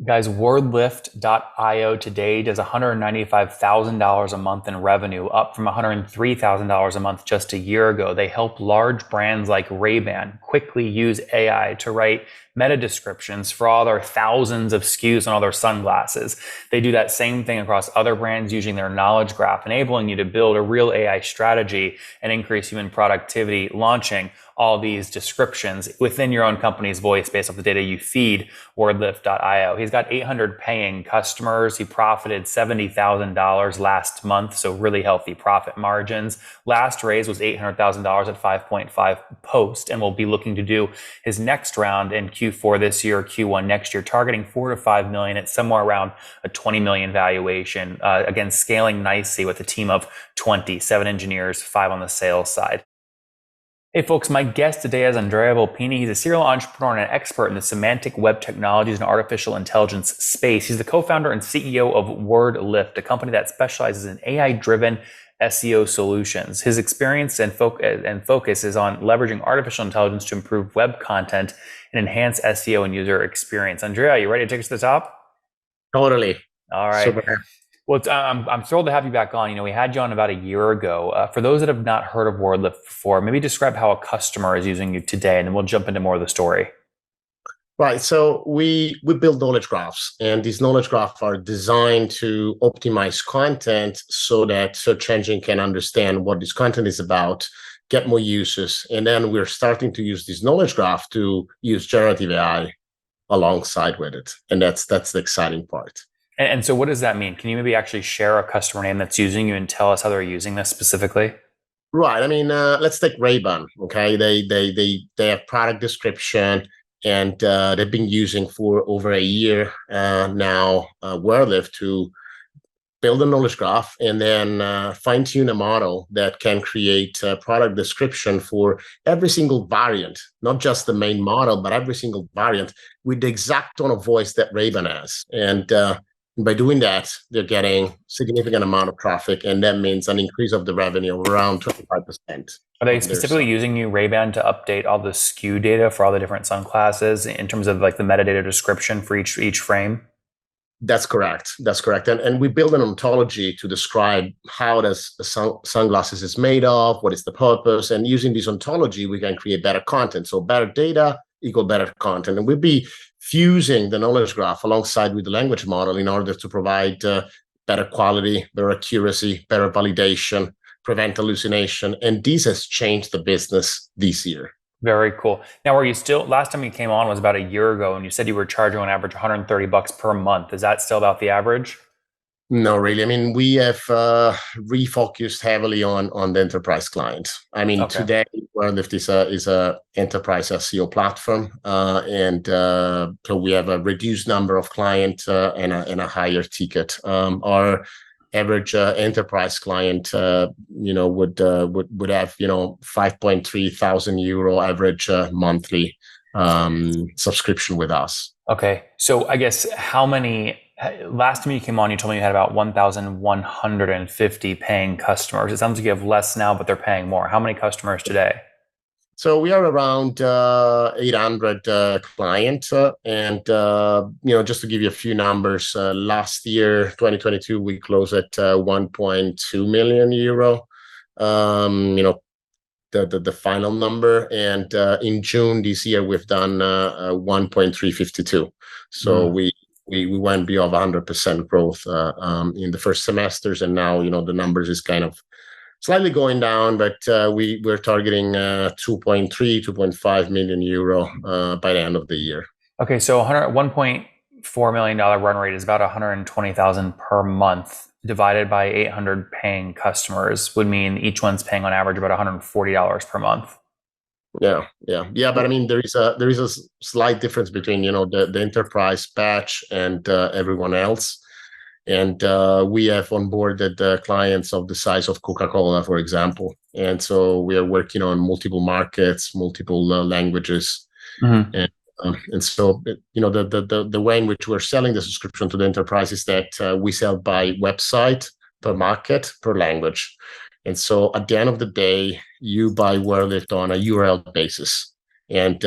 Guys, WordLift.io today does $195,000 a month in revenue, up from $103,000 a month just a year ago. They help large brands like Ray-Ban quickly use AI to write meta descriptions for all their thousands of SKUs on all their sunglasses. They do that same thing across other brands using their knowledge graph, enabling you to build a real AI strategy and increase human productivity, launching all these descriptions within your own company's voice based off the data you feed WordLift.io. He's got 800 paying customers. He profited $70,000 last month, so really healthy profit margins. Last raise was $800,000 at 5.5 post, and will be looking to do his next round in Q4 this year, Q1 next year, targeting 4 to 5 million at somewhere around a 20 million valuation. Again, scaling nicely with a team of 27 engineers, 5 on the sales side. Hey folks, my guest today is Andrea Volpini. He's a serial entrepreneur and an expert in the semantic web technologies and artificial intelligence space. He's the co-founder and CEO of WordLift, a company that specializes in AI-driven SEO solutions. His experience and focus is on leveraging artificial intelligence to improve web content and enhance SEO and user experience. Andrea, you ready to take us to the top? Totally. All right. Super. Well, I'm thrilled to have you back on. We had you on about a year ago. For those that have not heard of WordLift before, maybe describe how a customer is using you today, and then we'll jump into more of the story. Right. So we build knowledge graphs, and these knowledge graphs are designed to optimize content so that search engine can understand what this content is about, get more users, and then we're starting to use this knowledge graph to use generative AI alongside with it, and that's the exciting part. And so what does that mean? Can you maybe actually share a customer name that's using you and tell us how they're using this specifically? Right. I mean, let's take Ray-Ban. Okay, they have product description, and they've been using for over a year now WordLift to build a knowledge graph and then fine-tune a model that can create a product description for every single variant, not just the main model, but every single variant with the exact tone of voice that Ray-Ban has. And by doing that, they're getting significant amount of traffic, and that means an increase of the revenue of around 25%. Are they specifically using you, Ray-Ban, to update all the SKU data for all the different sunglasses in terms of like the metadata description for each frame? That's correct. That's correct. And we build an ontology to describe how does sunglasses is made of, what is the purpose, and using this ontology, we can create better content. So better data equal better content. And we'll be fusing the knowledge graph alongside with the language model in order to provide better quality, better accuracy, better validation, prevent hallucination. And this has changed the business this year. Very cool. Now, are you still, last time you came on was about a year ago, and you said you were charging on average $130 per month. Is that still about the average? No, really. I mean, we have refocused heavily on the enterprise client. I mean, today, WordLift is a enterprise SEO platform, and so we have a reduced number of clients and a higher ticket. Our average enterprise client, would have 5.3 thousand euro average monthly subscription with us. Okay, so I guess how many? Last time you came on, you told me you had about 1,150 paying customers. It sounds like you have less now, but they're paying more. How many customers today? So we are around 800 clients, and just to give you a few numbers, last year, 2022, we closed at 1.2 million euro. The final number, and in June this year, we've done 1.352. So we went beyond 100% growth in the first semesters, and now the numbers is kind of slightly going down, but we're targeting 2.5 million euro by the end of the year. Okay, so $1.4 million run rate is about 120,000 per month divided by 800 paying customers would mean each one's paying on average about $140 per month. Yeah. But I mean, there is a slight difference between the enterprise batch and everyone else. And we have onboarded clients of the size of Coca-Cola, for example. And so we are working on multiple markets, multiple languages. Mm-hmm. And so, the way in which we're selling the subscription to the enterprise is that we sell by website, per market, per language. And so at the end of the day, you buy WordLift on a URL basis. And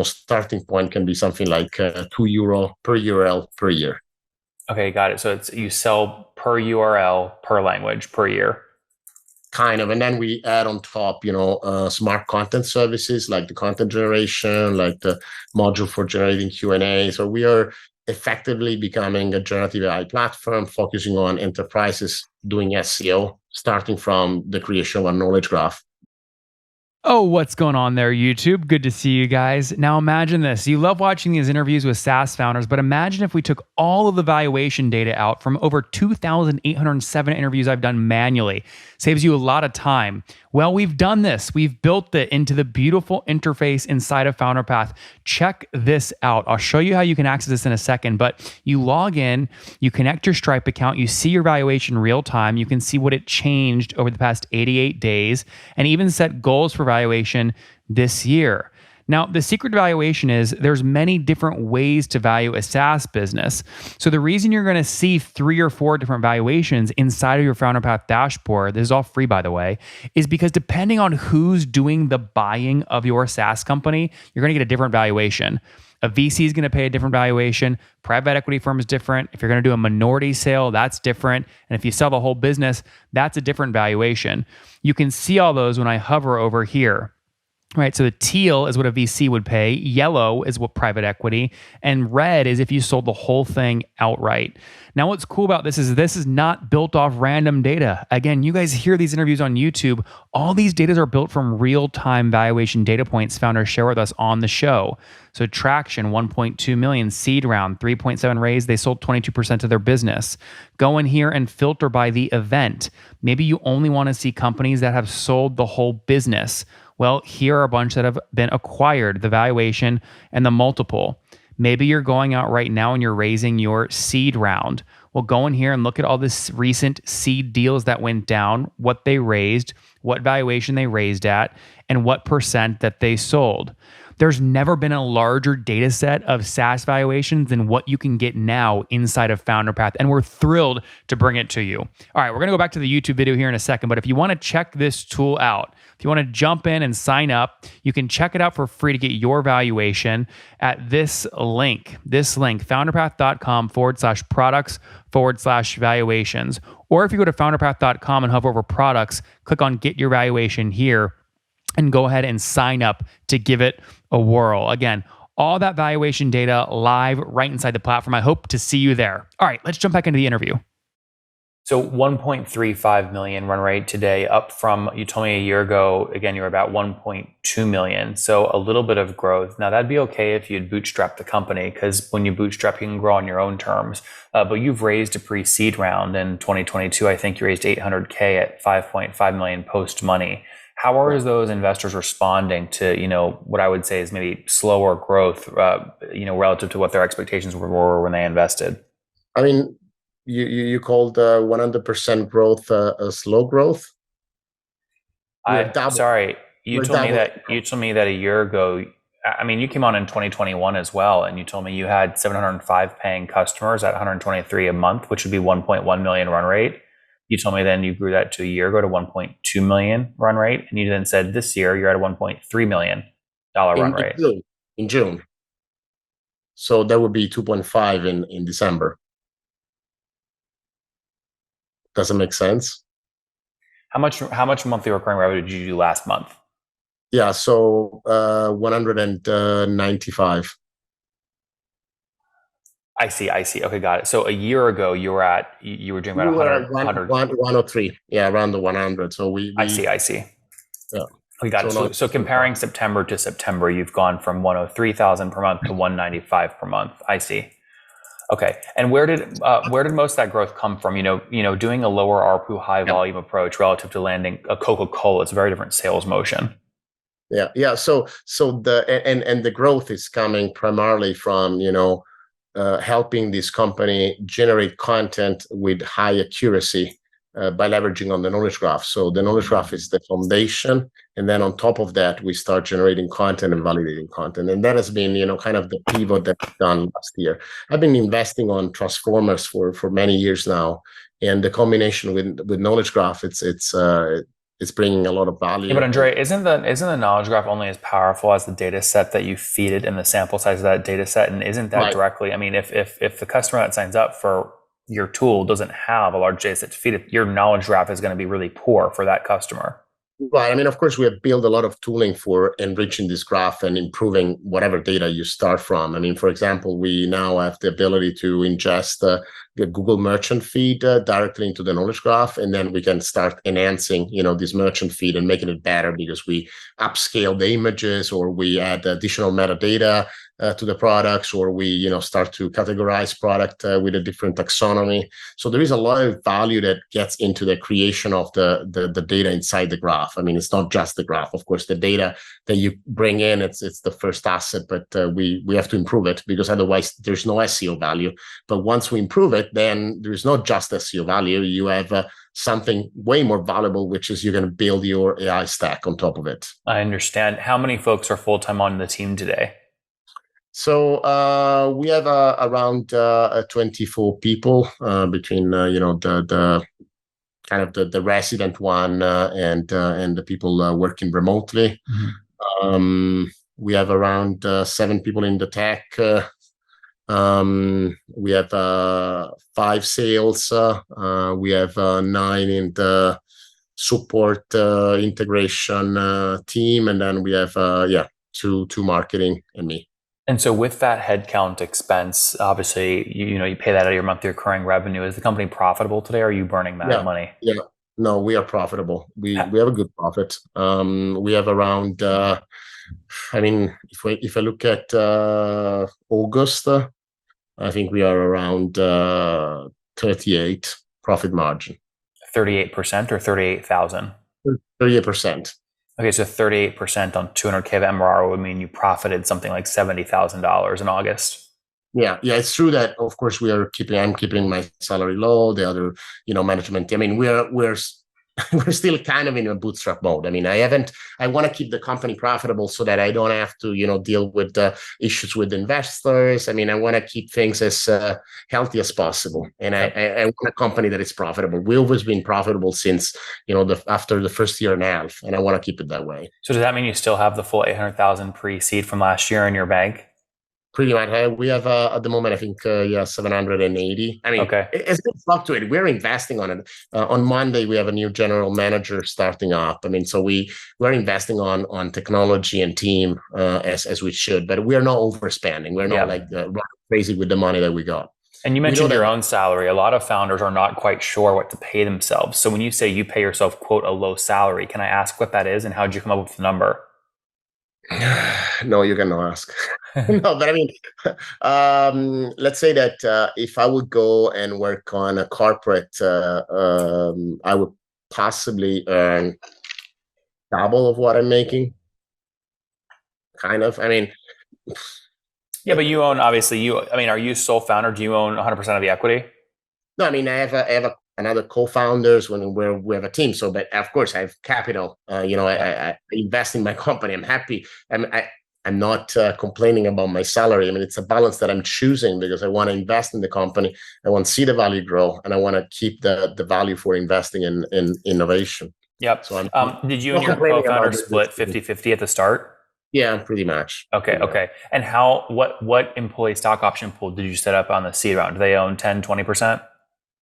starting point can be something like €2 per URL per year. Okay, got it. So it's you sell per URL per language per year. Kind of, and then we add on top, smart content services like the content generation, like the module for generating Q&A. So we are effectively becoming a generative AI platform focusing on enterprises doing SEO, starting from the creation of a knowledge graph. Oh, what's going on there, YouTube? Good to see you guys. Now imagine this. You love watching these interviews with SaaS founders, but imagine if we took all of the valuation data out from over 2,807 interviews I've done manually. Saves you a lot of time. Well, we've done this. We've built it into the beautiful interface inside of FounderPath. Check this out. I'll show you how you can access this in a second, but you log in, you connect your Stripe account, you see your valuation real time, you can see what it changed over the past 88 days, and even set goals for valuation this year. Now, the secret to valuation is there's many different ways to value a SaaS business. So the reason you're going to see 3 or 4 different valuations inside of your FounderPath dashboard, this is all free by the way, is because depending on who's doing the buying of your SaaS company, you're going to get a different valuation. A VC is going to pay a different valuation. Private equity firm is different. If you're going to do a minority sale, that's different. And if you sell the whole business, that's a different valuation. You can see all those when I hover over here. Right, so the teal is what a VC would pay, yellow is what private equity, and red is if you sold the whole thing outright. Now, what's cool about this is not built off random data. Again, you guys hear these interviews on YouTube. All these data are built from real-time valuation data points founders share with us on the show. So traction, 1.2 million, seed round, 3.7 raise, they sold 22% of their business. Go in here and filter by the event. Maybe you only want to see companies that have sold the whole business. Well, here are a bunch that have been acquired, the valuation and the multiple. Maybe you're going out right now and you're raising your seed round. Well, go in here and look at all this recent seed deals that went down, what they raised, what valuation they raised at, and what percent that they sold. There's never been a larger data set of SaaS valuations than what you can get now inside of FounderPath, and we're thrilled to bring it to you. All right, we're going to go back to the YouTube video here in a second, but if you want to check this tool out, if you want to jump in and sign up, you can check it out for free to get your valuation at this link, founderpath.com/products/valuations. Or if you go to founderpath.com and hover over products, click on get your valuation here and go ahead and sign up to give it a whirl. Again, all that valuation data live right inside the platform. I hope to see you there. All right, let's jump back into the interview. So 1.35 million run rate today, up from, you told me a year ago, again, you were about 1.2 million. So a little bit of growth. Now that'd be okay if you'd bootstrap the company, because when you bootstrap, you can grow on your own terms. But you've raised a pre-seed round in 2022. I think you raised 800K at 5.5 million post money. How are those investors responding to, what I would say is maybe slower growth, relative to what their expectations were when they invested? I mean, you called 100% growth a slow growth? Sorry, you told me that a year ago. I mean, you came on in 2021 as well, and you told me you had 705 paying customers at 123 a month, which would be 1.1 million run rate. You told me then you grew that to a year ago to 1.2 million run rate, and you then said this year you're at a $1.3 million run rate. In June. So that would be 2.5 in December. Does it make sense? How much monthly recurring revenue did you do last month? Yeah, so 195. I see. Okay, got it. So a year ago, you were doing about 100. 103. Yeah, around the 100. So I see. Yeah. We got it. So comparing September to September, you've gone from 103,000 per month to 195 per month. I see. Okay. And where did most of that growth come from? Doing a lower ARPU, high volume approach relative to landing a Coca-Cola. It's a very different sales motion. Yeah. So the growth is coming primarily from helping this company generate content with high accuracy by leveraging on the knowledge graph. So the knowledge graph is the foundation, and then on top of that, we start generating content and validating content. And that has been, kind of the pivot that I've done last year. I've been investing on transformers for many years now, and the combination with knowledge graph, it's it's bringing a lot of value. Yeah, but Andrea, isn't the knowledge graph only as powerful as the data set that you feed it and the sample size of that data set? And isn't that Right. directly? I mean, if the customer that signs up for your tool doesn't have a large data set to feed it, your knowledge graph is going to be really poor for that customer. Right. I mean, of course, we have built a lot of tooling for enriching this graph and improving whatever data you start from. I mean, for example, we now have the ability to ingest the Google merchant feed directly into the knowledge graph, and then we can start enhancing, this merchant feed and making it better because we upscale the images, or we add additional metadata to the products, or we, start to categorize product with a different taxonomy. So there is a lot of value that gets into the creation of the data inside the graph. I mean, it's not just the graph. Of course, the data that you bring in, it's the first asset, but we have to improve it because otherwise there's no SEO value. But once we improve it, then there's not just SEO value. You have something way more valuable, which is you're going to build your AI stack on top of it. I understand. How many folks are full-time on the team today? So we have around 24 people between the kind of the resident one and the people working remotely. Mm-hmm. We have around 7 people in the tech. We have 5 sales. We have 9 in the support integration team, and then we have two marketing and me. And so with that headcount expense, obviously, you pay that out of your monthly recurring revenue. Is the company profitable today, or are you burning that money? Yeah, no, we are profitable. We have a good profit. We have around, if I look at August, I think we are around 38 profit margin. 38% or 38,000? 38%. Okay, so 38% on 200K of MRR would mean you profited something like $70,000 in August. Yeah, it's true that of course I'm keeping my salary low. The other, management. I mean, we're still kind of in a bootstrap mode. I mean, I want to keep the company profitable so that I don't have to, deal with issues with investors. I mean, I want to keep things as healthy as possible. And I want a company that is profitable. We've always been profitable since, after the first year and a half, and I want to keep it that way. So does that mean you still have the full 800,000 pre-seed from last year in your bank? Pretty much. We have at the moment, I think, 780. I mean, okay. It's been fluctuating. We're investing on it. On Monday, we have a new general manager starting up. I mean, so we're investing on technology and team as we should, but we are not overspending. We're not running crazy with the money that we got. And you mentioned your own salary. A lot of founders are not quite sure what to pay themselves. So when you say you pay yourself, quote, a low salary, can I ask what that is and how did you come up with the number? No, you cannot ask. No, but I mean, let's say that if I would go and work on a corporate, I would possibly earn double of what I'm making. Kind of. I mean, yeah, but you own, obviously, are you sole founder? Do you own 100% of the equity? No, I mean, I have another co-founders when we have a team. So, but of course, I have capital. I invest in my company. I'm happy. I'm not complaining about my salary. I mean, it's a balance that I'm choosing because I want to invest in the company. I want to see the value grow, and I want to keep the value for investing in innovation. Yep. So did you and your co-founder split 50-50 at the start? Yeah, pretty much. Okay. Yeah. Okay. And what employee stock option pool did you set up on the seed round? Do they own 10, 20%?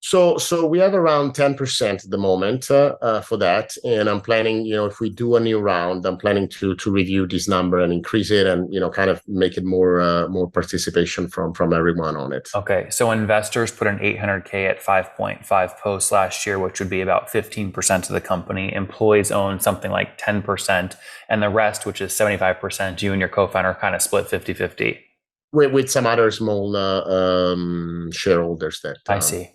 So we have around 10% at the moment for that, and I'm planning, if we do a new round, I'm planning to review this number and increase it, and kind of make it more participation from everyone on it. Okay, so investors put an 800K at 5.5 posts last year, which would be about 15% of the company. Employees own something like 10%, and the rest, which is 75%, you and your co-founder kind of split 50-50. With some other small shareholders that I see.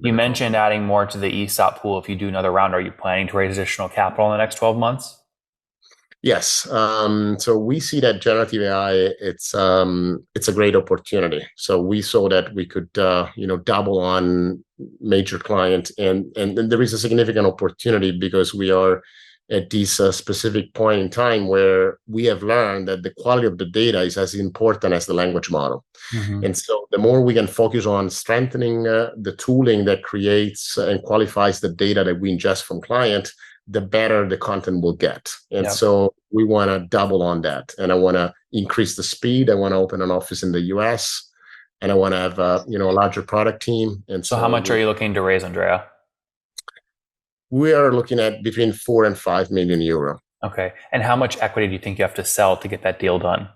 You mentioned adding more to the ESOP pool if you do another round. Are you planning to raise additional capital in the next 12 months? Yes. So we see that generative AI, it's a great opportunity. So we saw that we could, double on major client, and there is a significant opportunity because we are at this specific point in time where we have learned that the quality of the data is as important as the language model. Mm-hmm. And so the more we can focus on strengthening the tooling that creates and qualifies the data that we ingest from client, the better the content will get. And Yep. so we want to double on that. And I want to increase the speed. I want to open an office in the US, and I want to have a larger product team. And So how much are you looking to raise, Andrea? we are looking at between 4 and 5 million euro. Okay. And how much equity do you think you have to sell to get that deal done?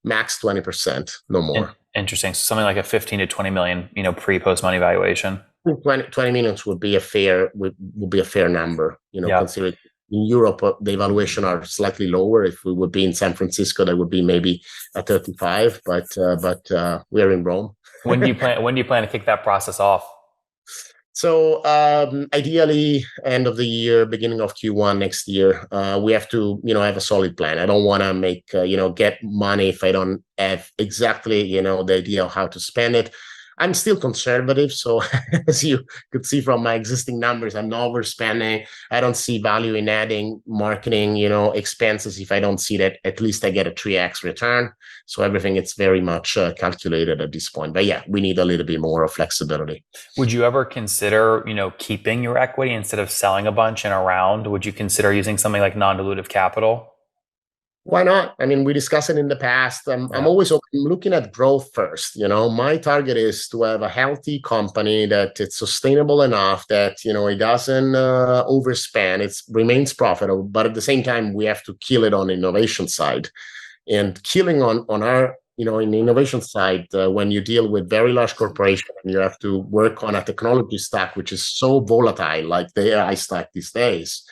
Max 20%, no more. Interesting. So something like a 15 to 20 million, pre-post money valuation. 20 minutes would be a fair number, Yeah. considering in Europe the valuation are slightly lower. If we would be in San Francisco, that would be maybe a 35, but we're in Rome. When do you plan to kick that process off? So ideally, end of the year, beginning of Q1 next year, we have to, have a solid plan. I don't want to make, get money if I don't have exactly, the idea of how to spend it. I'm still conservative. So as you could see from my existing numbers, I'm not overspending. I don't see value in adding marketing, expenses if I don't see that at least I get a 3x return. So everything, it's very much calculated at this point. But yeah, we need a little bit more of flexibility. Would you ever consider, keeping your equity instead of selling a bunch in a round? Would you consider using something like non-dilutive capital? Why not? I mean, we discussed it in the past. I'm always looking at growth first. My target is to have a healthy company that it's sustainable enough that, it doesn't overspend, it remains profitable, but at the same time, we have to kill it on the innovation side. And killing on our, in the innovation side, when you deal with very large corporations and you have to work on a technology stack, which is so volatile, like the AI stack these days,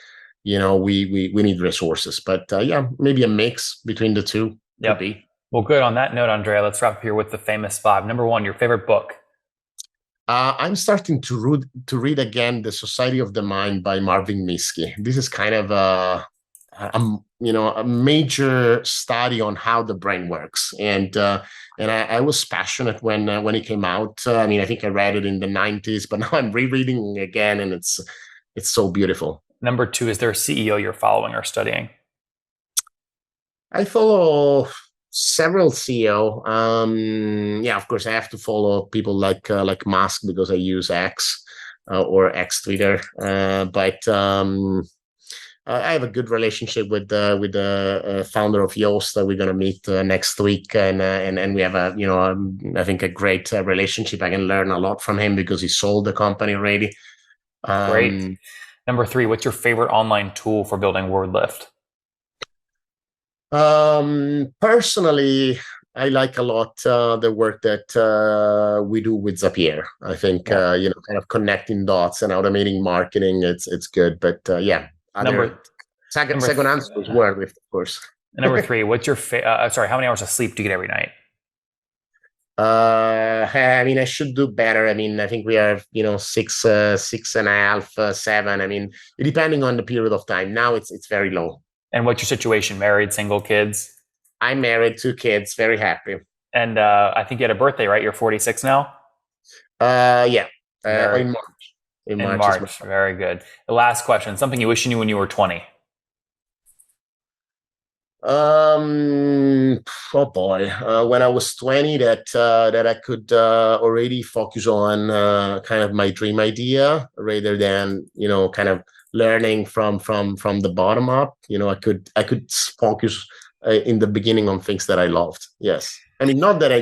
we need resources, but yeah, maybe a mix between the two could be. Well, good. On that note, Andrea, let's wrap up here with the famous 5. Number 1, your favorite book. I'm starting to read again The Society of the Mind by Marvin Minsky. This is kind of a major study on how the brain works, and I was passionate when it came out. I think I read it in the 90s, but now I'm rereading it again, and it's so beautiful. Number 2, is there a CEO you're following or studying? I follow several CEO. Of course, I have to follow people like Musk because I use X or X Twitter. But I have a good relationship with the founder of Yoast that we're going to meet next week, and we have I think a great relationship. I can learn a lot from him because he sold the company already. Great. Number 3, what's your favorite online tool for building WordLift? Personally, I like a lot the work that we do with Zapier. I think kind of connecting dots and automating marketing. It's good, but second answer is WordLift, of course. Number 3, what's your how many hours of sleep do you get every night? I should do better. I think we are, 6.5, 7. Depending on the period of time. Now it's very low. And what's your situation? Married, single, kids? I'm married, 2 kids, very happy. And I think you had a birthday, right? You're 46 now? Yeah. In March. In March. Very good. The last question, something you wish you knew when you were 20. Oh boy, when I was 20, that I could already focus on kind of my dream idea rather than kind of learning from the bottom up. I could focus in the beginning on things that I loved. Yes. Not that I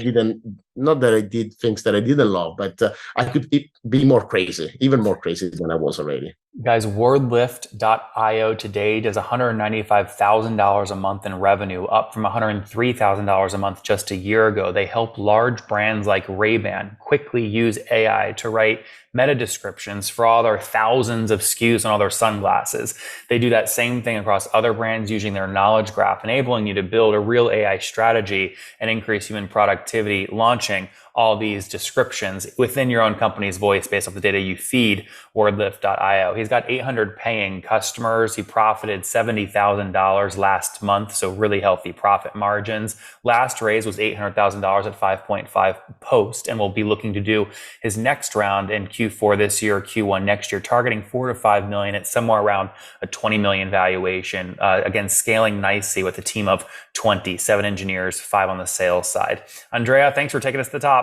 did things that I didn't love, but I could be more crazy, even more crazy than I was already. Guys, WordLift.io today does $195,000 a month in revenue, up from $103,000 a month just a year ago. They help large brands like Ray-Ban quickly use AI to write meta descriptions for all their thousands of SKUs on all their sunglasses. They do that same thing across other brands using their knowledge graph, enabling you to build a real AI strategy and increase human productivity, launching all these descriptions within your own company's voice based off the data you feed WordLift.io. He's got 800 paying customers. He profited $70,000 last month, so really healthy profit margins. Last raise was $800,000 at 5.5 post, and will be looking to do his next round in Q4 this year, Q1 next year, targeting 4 to 5 million at somewhere around a 20 million valuation. Again, scaling nicely with a team of 27 engineers, 5 on the sales side. Andrea, thanks for taking us to the top.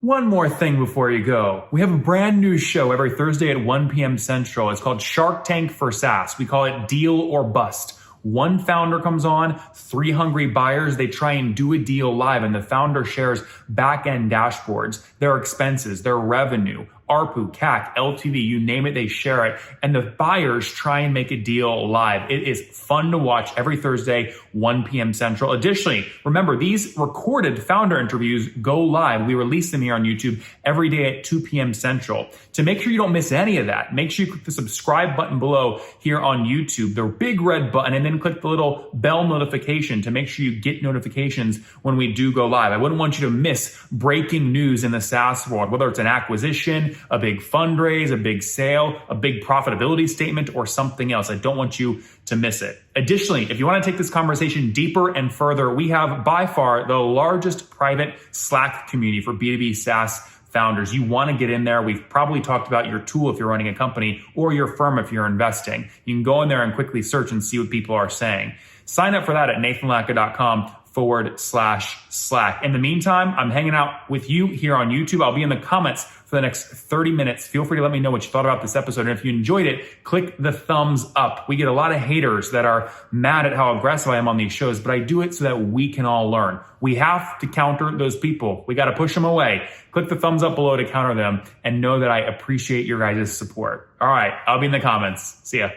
One more thing before you go. We have a brand new show every Thursday at 1 p.m. Central. It's called Shark Tank for SaaS. We call it Deal or Bust. One founder comes on, 3 hungry buyers, they try and do a deal live, and the founder shares back-end dashboards, their expenses, their revenue, ARPU, CAC, LTV, you name it, they share it. And the buyers try and make a deal live. It is fun to watch every Thursday, 1 p.m. Central. Additionally, remember, these recorded founder interviews go live. We release them here on YouTube every day at 2 p.m. Central. To make sure you don't miss any of that, make sure you click the subscribe button below here on YouTube, the big red button, and then click the little bell notification to make sure you get notifications when we do go live. I wouldn't want you to miss breaking news in the SaaS world, whether it's an acquisition, a big fundraise, a big sale, a big profitability statement, or something else. I don't want you to miss it. Additionally, if you want to take this conversation deeper and further, we have by far the largest private Slack community for B2B SaaS founders. You want to get in there. We've probably talked about your tool if you're running a company or your firm if you're investing. You can go in there and quickly search and see what people are saying. Sign up for that at nathanlatka.com/Slack. In the meantime, I'm hanging out with you here on YouTube. I'll be in the comments for the next 30 minutes. Feel free to let me know what you thought about this episode. And if you enjoyed it, click the thumbs up. We get a lot of haters that are mad at how aggressive I am on these shows, but I do it so that we can all learn. We have to counter those people. We got to push them away. Click the thumbs up below to counter them and know that I appreciate your guys' support. All right, I'll be in the comments. See ya.